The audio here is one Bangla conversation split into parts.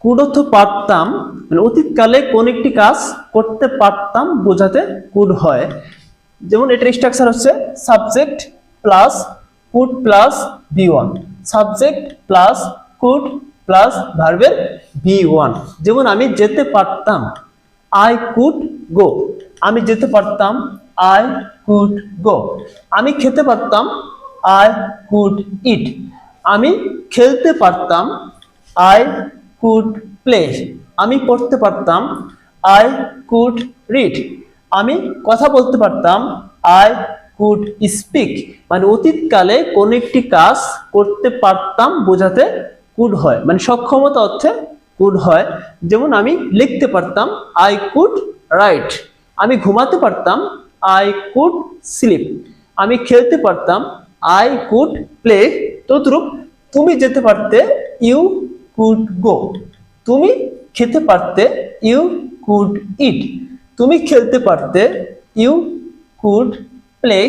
কুড অর্থ পারতাম, মানে অতীতকালে কোন একটি কাজ করতে পারতাম বোঝাতে কুড হয়। যেমন এটার স্ট্রাকচার হচ্ছে subject plus could plus V1, subject plus could plus ভার্বের V1। যেমন আমি যেতে পারতাম, আই কুড গো, আমি যেতে পারতাম, আই কুড গো। আমি খেতে পারতাম, আই কুড ইট। আমি খেলতে পারতাম, আই কুড প্লে। আমি পড়তে পারতাম, আই কুড রিড। আমি কথা বলতে পারতাম, আই কুড স্পিক। মানে অতীতকালে কোন একটি কাজ করতে পারতাম বোঝাতে কুড হয়, মানে সক্ষমতা অর্থে কুড হয়। যেমন আমি লিখতে পারতাম, আই কুড রাইট। আমি ঘুমাতে পারতাম, আই কুড স্লিপ। আমি খেলতে পারতাম, আই কুড প্লে। তদ্রূপ তুমি যেতে পারতে, ইউ কুড গো। তুমি খেতে পারতে, ইউ কুড ইট। তুমি খেলতে পারতে, ইউ কুড প্লে।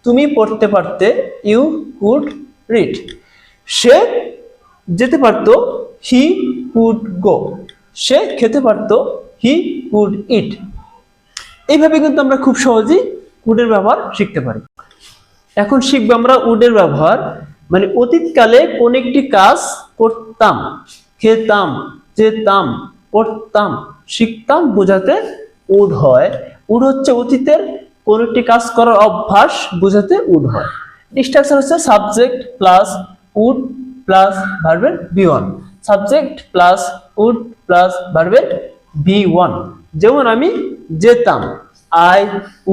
তুমি পড়তে পারতে, ইউ কুড রিড। সে যেতে পারতো, হি কুড গো। সে খেতে পারতো, হি কুড ইট। এইভাবে কিন্তু আমরা খুব সহজেই কুডের ব্যবহার শিখতে পারি। এখন শিখবো আমরা উডের ব্যবহার, মানে অতীতকালে কোন একটি কাজ করতাম, খেতাম, যেতাম, পড়তাম, শিখতাম বোঝাতে উড হয়। উড হচ্ছে অতীতের কোন একটি কাজ করার অভ্যাস বোঝাতে উড হয়। স্ট্রাকচার হচ্ছে সাবজেক্ট প্লাস উড প্লাস ভার্বের V1, subject plus would plus ভার্বের V1। যেমন আমি যেতাম, আই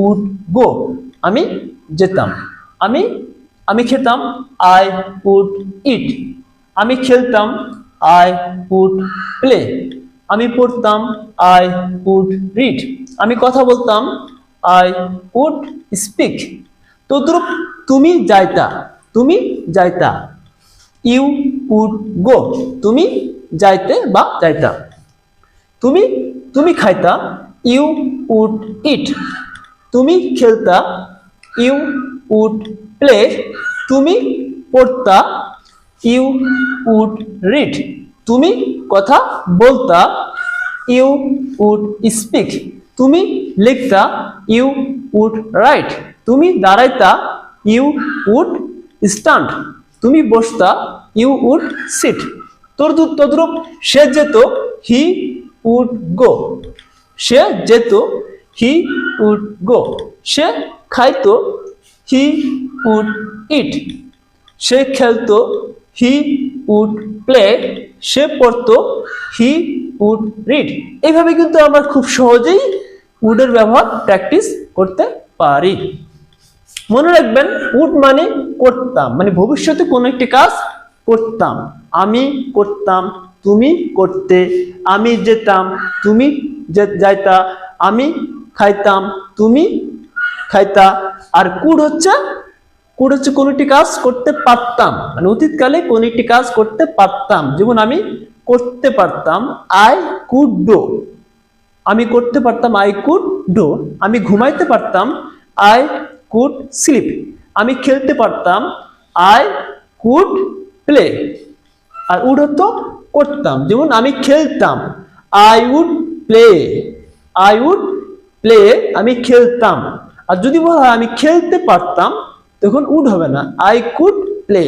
উড গো, আমি যেতাম। আমি আমি খেতাম, আই উড ইট। আমি খেলতাম, আই উড প্লে। আমি পড়তাম, আই উড রিড। আমি কথা বলতাম, আই উড স্পিক। তদ্রূপ তুমি যাইতা, তুমি যাইতা, ইউ উড গো। তুমি যাইতে বা যাইতা। তুমি তুমি খাইতা, ইউ উড ইট। তুমি খেলতা, ইউ উড প্লে। তুমি পড়তা, ইউ উড রিড। তুমি কথা বলতা, ইউ উড স্পিক। তুমি লিখতা, ইউ উড রাইট। তুমি দাঁড়াইতা, ইউ উড স্ট্যান্ড। তুমি বসতা, ইউ উড সিট। তদ্রূপ সে যেত, হি উড গো। সে যেত, হি উড গো। সে খাইতো, হি উড ইট। সে খেলতো, হি উড প্লে। সে পড়তো, হি উড রিড। এইভাবে কিন্তু আমরা খুব সহজেই উডের ব্যবহার প্র্যাকটিস করতে পারি। মনে রাখবেন, উড মানে করতাম, মানে ভবিষ্যতে কোনো একটি কাজ করতাম। আমি করতাম, তুমি করতে। আমি যেতাম, তুমি যাইতা। আমি খাইতাম, তুমি খাইতা। আর কুড হচ্ছে কোনো একটি কাজ করতে পারতাম, মানে অতীতকালে কোনো একটি কাজ করতে পারতাম। যেমন আমি করতে পারতাম, আই কুড ডু। আমি করতে পারতাম, আই কুড ডু। আমি ঘুমাইতে পারতাম, আই কুড স্লিপ। আমি খেলতে পারতাম, আই কুড প্লে। আর উড হতো করতাম। যেমন আমি খেলতাম, I would play. I would play, আমি খেলতাম। আর যদি বলা হয় আমি খেলতে পারতাম, তখন উড হবে না, আই কুড প্লে।